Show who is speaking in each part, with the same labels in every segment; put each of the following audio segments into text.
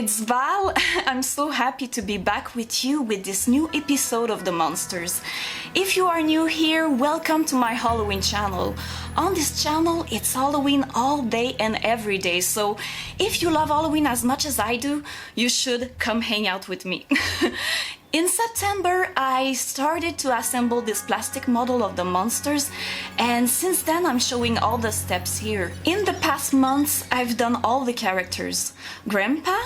Speaker 1: it's Val. I'm so happy to be back with you with this new episode of the Munsters. If you are new here, welcome to my Halloween channel. On this channel, it's Halloween all day and every day, so if you love Halloween as much as I do, you should come hang out with me. In September, I started to assemble this plastic model of the Munsters, and since then I'm showing all the steps here. In the past months, I've done all the characters. Grandpa,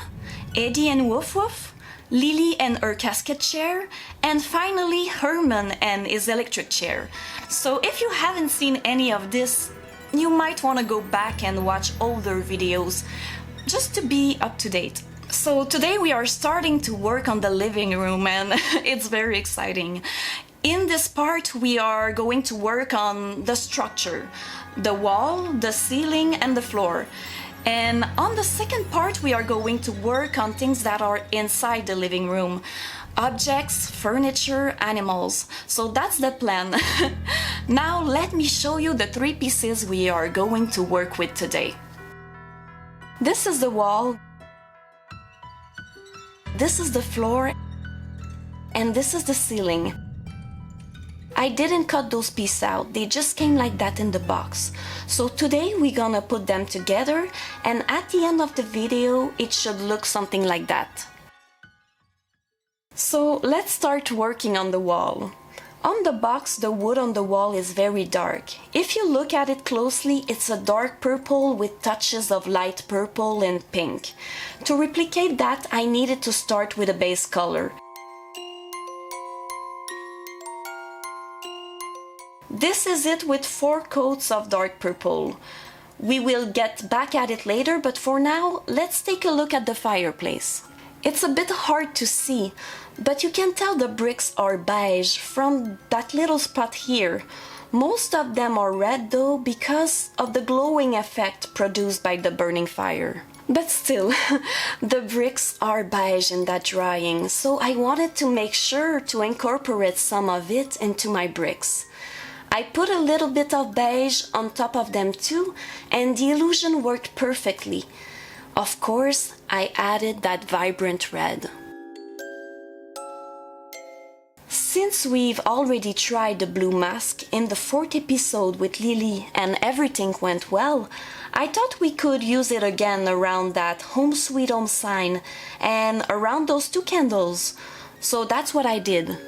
Speaker 1: Eddie and Woof Woof, Lily and her casket chair, and finally Herman and his electric chair. So if you haven't seen any of this, you might want to go back and watch older videos just to be up to date. So today we are starting to work on the living room and it's very exciting. In this part we are going to work on the structure, the wall, the ceiling and the floor. And on the second part we are going to work on things that are inside the living room. Objects, furniture, animals. So that's the plan. Now let me show you the three pieces we are going to work with today. This is the wall. This is the floor, and this is the ceiling. I didn't cut those pieces out, they just came like that in the box. So today we're gonna put them together, and at the end of the video it should look something like that. So let's start working on the wall. On the box, the wood on the wall is very dark. If you look at it closely, it's a dark purple with touches of light purple and pink. To replicate that, I needed to start with a base color. This is it with 4 coats of dark purple. We will get back at it later, but for now, let's take a look at the fireplace. It's a bit hard to see, but you can tell the bricks are beige from that little spot here. Most of them are red though because of the glowing effect produced by the burning fire. But still, the bricks are beige in that drawing, so I wanted to make sure to incorporate some of it into my bricks. I put a little bit of beige on top of them too, and the illusion worked perfectly. Of course, I added that vibrant red. Since we've already tried the blue mask in the 4th episode with Lily and everything went well, I thought we could use it again around that Home Sweet Home sign and around those 2 candles. So that's what I did.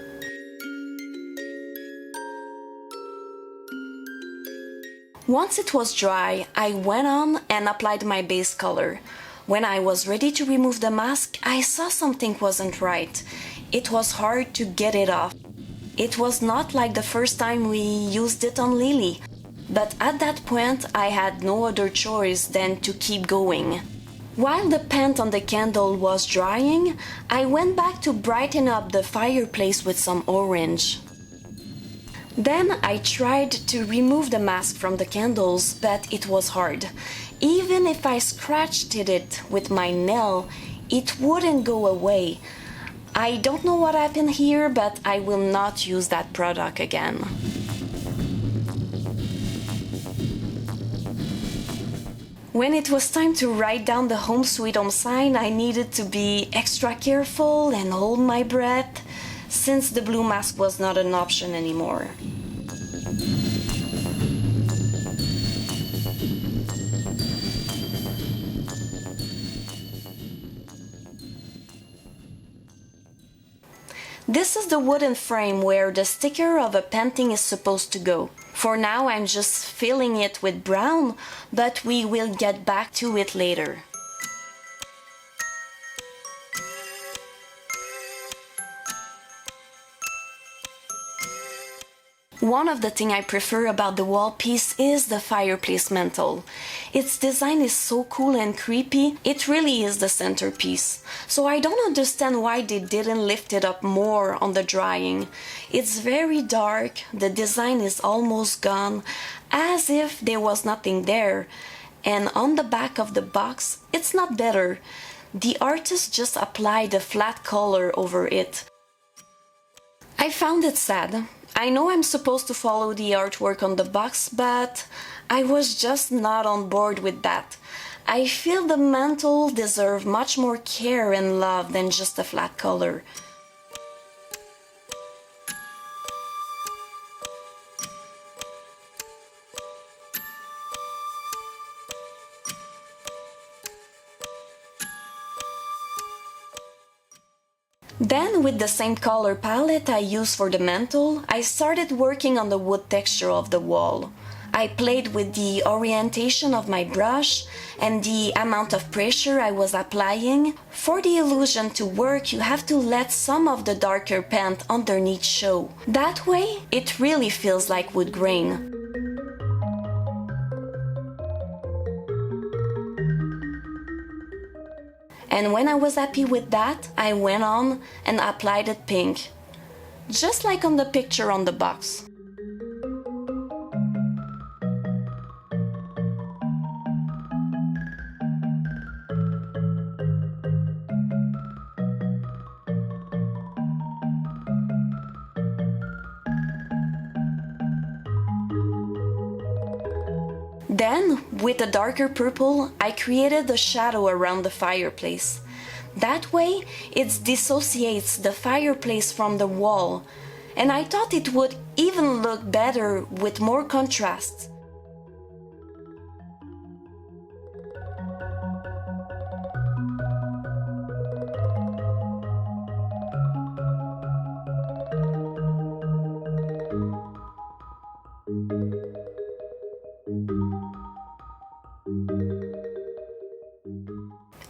Speaker 1: Once it was dry, I went on and applied my base color. When I was ready to remove the mask, I saw something wasn't right. It was hard to get it off. It was not like the first time we used it on Lily, but at that point I had no other choice than to keep going. While the paint on the candle was drying, I went back to brighten up the fireplace with some orange. Then I tried to remove the mask from the candles, but it was hard. Even if I scratched it with my nail, it wouldn't go away. I don't know what happened here, but I will not use that product again. When it was time to write down the Home Sweet Home sign, I needed to be extra careful and hold my breath, since the blue mask was not an option anymore. This is the wooden frame where the sticker of a painting is supposed to go. For now I'm just filling it with brown, but we will get back to it later. One of the things I prefer about the wall piece is the fireplace mantle. Its design is so cool and creepy, it really is the centerpiece. So I don't understand why they didn't lift it up more on the drawing. It's very dark, the design is almost gone, as if there was nothing there. And on the back of the box, it's not better. The artist just applied a flat color over it. I found it sad. I know I'm supposed to follow the artwork on the box, but I was just not on board with that. I feel the mantle deserves much more care and love than just a flat color. Then, with the same color palette I used for the mantle, I started working on the wood texture of the wall. I played with the orientation of my brush and the amount of pressure I was applying. For the illusion to work, you have to let some of the darker paint underneath show. That way, it really feels like wood grain. And when I was happy with that, I went on and applied it pink, just like on the picture on the box. Then, with a darker purple, I created a shadow around the fireplace. That way, it dissociates the fireplace from the wall, and I thought it would even look better with more contrast.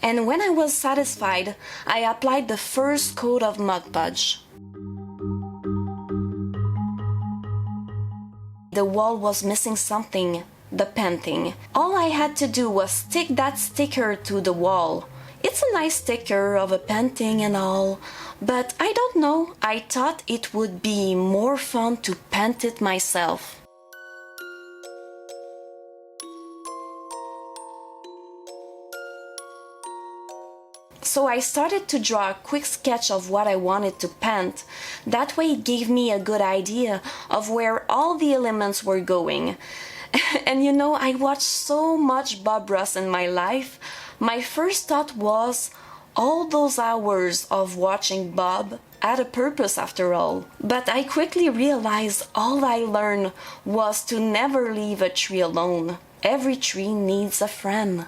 Speaker 1: And when I was satisfied, I applied the first coat of Mod Podge. The wall was missing something, the painting. All I had to do was stick that sticker to the wall. It's a nice sticker of a painting and all, but I don't know, I thought it would be more fun to paint it myself. So I started to draw a quick sketch of what I wanted to paint. That way it gave me a good idea of where all the elements were going. And you know, I watched so much Bob Ross in my life. My first thought was, all those hours of watching Bob had a purpose after all. But I quickly realized all I learned was to never leave a tree alone. Every tree needs a friend.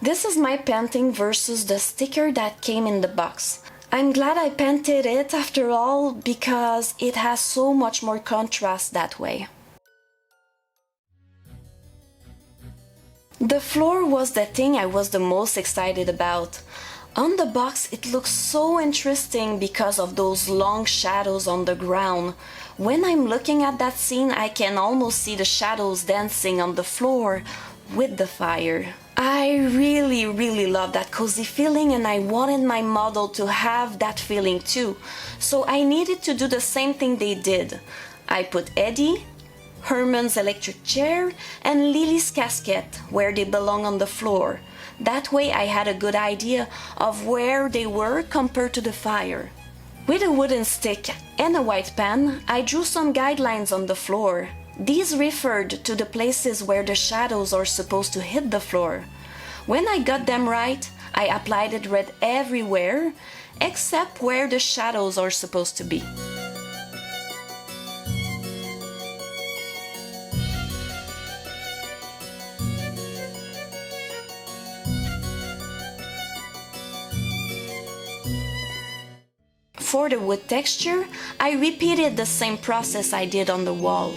Speaker 1: This is my painting versus the sticker that came in the box. I'm glad I painted it after all because it has so much more contrast that way. The floor was the thing I was the most excited about. On the box it looks so interesting because of those long shadows on the ground. When I'm looking at that scene, I can almost see the shadows dancing on the floor with the fire. I really love that cozy feeling, and I wanted my model to have that feeling too. So I needed to do the same thing they did. I put Eddie, Herman's electric chair, and Lily's casket where they belong on the floor. That way I had a good idea of where they were compared to the fire. With a wooden stick and a white pen, I drew some guidelines on the floor. These referred to the places where the shadows are supposed to hit the floor. When I got them right, I applied it red everywhere, except where the shadows are supposed to be. For the wood texture, I repeated the same process I did on the wall.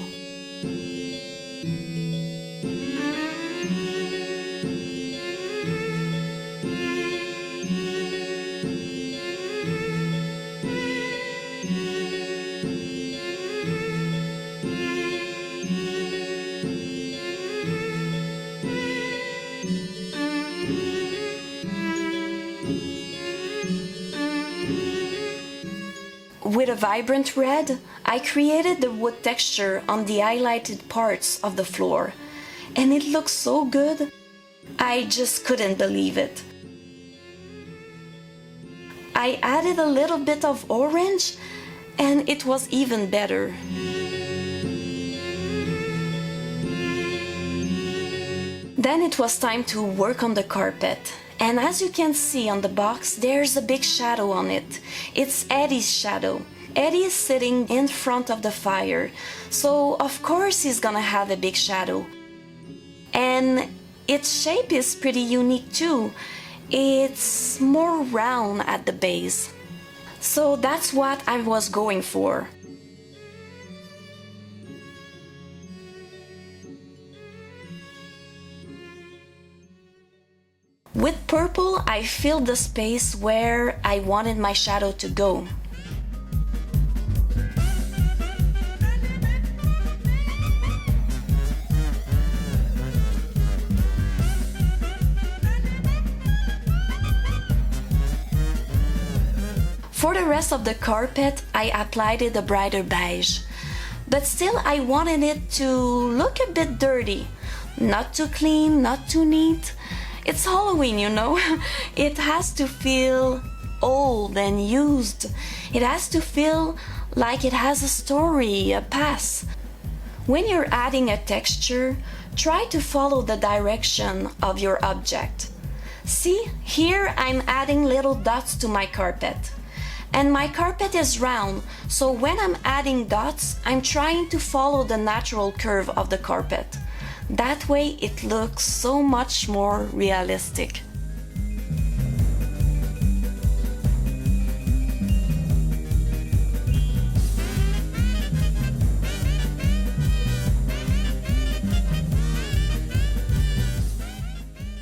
Speaker 1: With a vibrant red, I created the wood texture on the highlighted parts of the floor, and it looks so good. I just couldn't believe it. I added a little bit of orange, and it was even better. Then it was time to work on the carpet. And as you can see on the box, there's a big shadow on it. It's Eddie's shadow. Eddie is sitting in front of the fire, so of course he's gonna have a big shadow. And its shape is pretty unique too. It's more round at the base. So that's what I was going for. With purple, I filled the space where I wanted my shadow to go. For the rest of the carpet, I applied it a brighter beige. But still, I wanted it to look a bit dirty. Not too clean, not too neat. It's Halloween, you know. It has to feel old and used. It has to feel like it has a story, a past. When you're adding a texture, try to follow the direction of your object. See, here I'm adding little dots to my carpet. And my carpet is round, so when I'm adding dots, I'm trying to follow the natural curve of the carpet. That way it looks so much more realistic.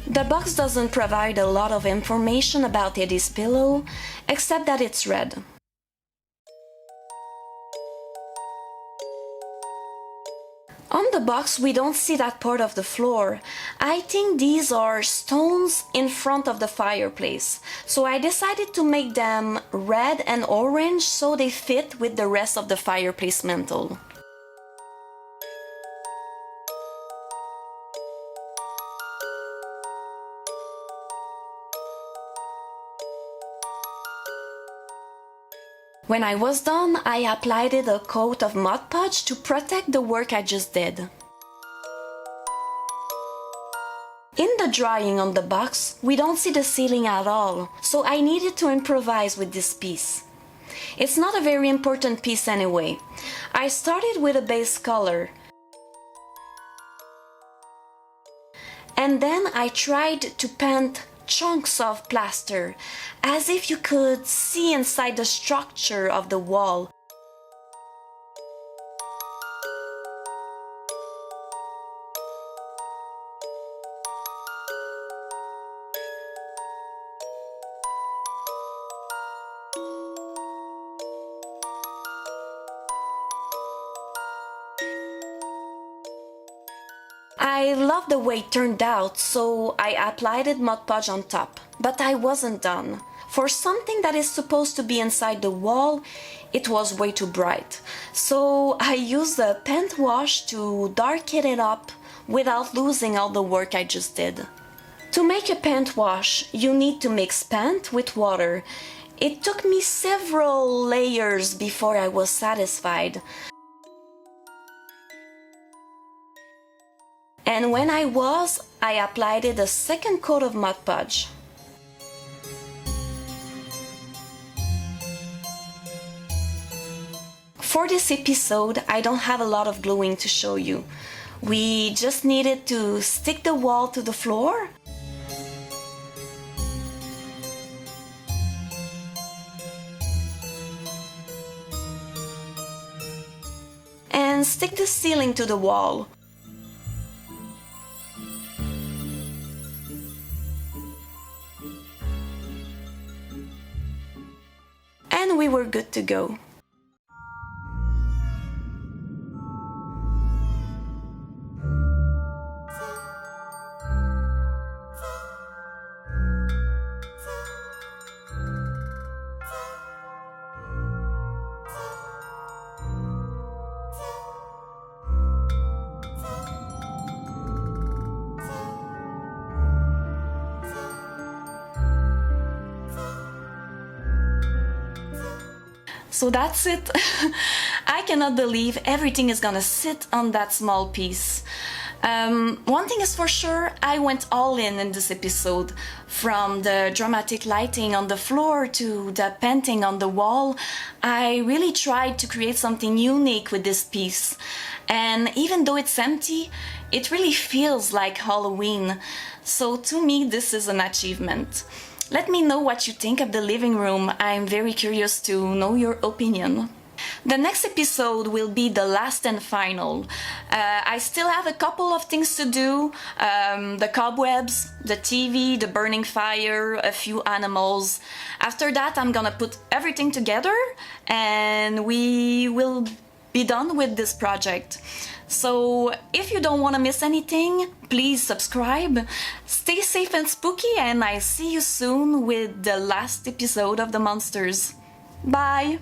Speaker 1: The box doesn't provide a lot of information about Eddie's pillow, except that it's red. On the box, we don't see that part of the floor. I think these are stones in front of the fireplace, so I decided to make them red and orange so they fit with the rest of the fireplace mantle. When I was done, I applied a coat of Mod Podge to protect the work I just did. In the drawing on the box, we don't see the ceiling at all, so I needed to improvise with this piece. It's not a very important piece anyway. I started with a base color, and then I tried to paint chunks of plaster, as if you could see inside the structure of the wall. I love the way it turned out, so I applied Mod Podge on top, but I wasn't done. For something that is supposed to be inside the wall, it was way too bright. So I used a paint wash to darken it up without losing all the work I just did. To make a paint wash, you need to mix paint with water. It took me several layers before I was satisfied. And when I applied a second coat of Mod Podge. For this episode, I don't have a lot of gluing to show you. We just needed to stick the wall to the floor. stick the ceiling to the wall. And we were good to go. So that's it. I cannot believe everything is gonna sit on that small piece. One thing is for sure, I went all in this episode. From the dramatic lighting on the floor to the painting on the wall, I really tried to create something unique with this piece. And even though it's empty, it really feels like Halloween. So to me, this is an achievement. Let me know what you think of the living room. I'm very curious to know your opinion. The next episode will be the last and final. I still have a couple of things to do. The cobwebs, the TV, the burning fire, a few animals. After that, I'm gonna put everything together and we will be done with this project. So if you don't want to miss anything, please subscribe. Stay safe and spooky, and I see you soon with the last episode of the Munsters. Bye!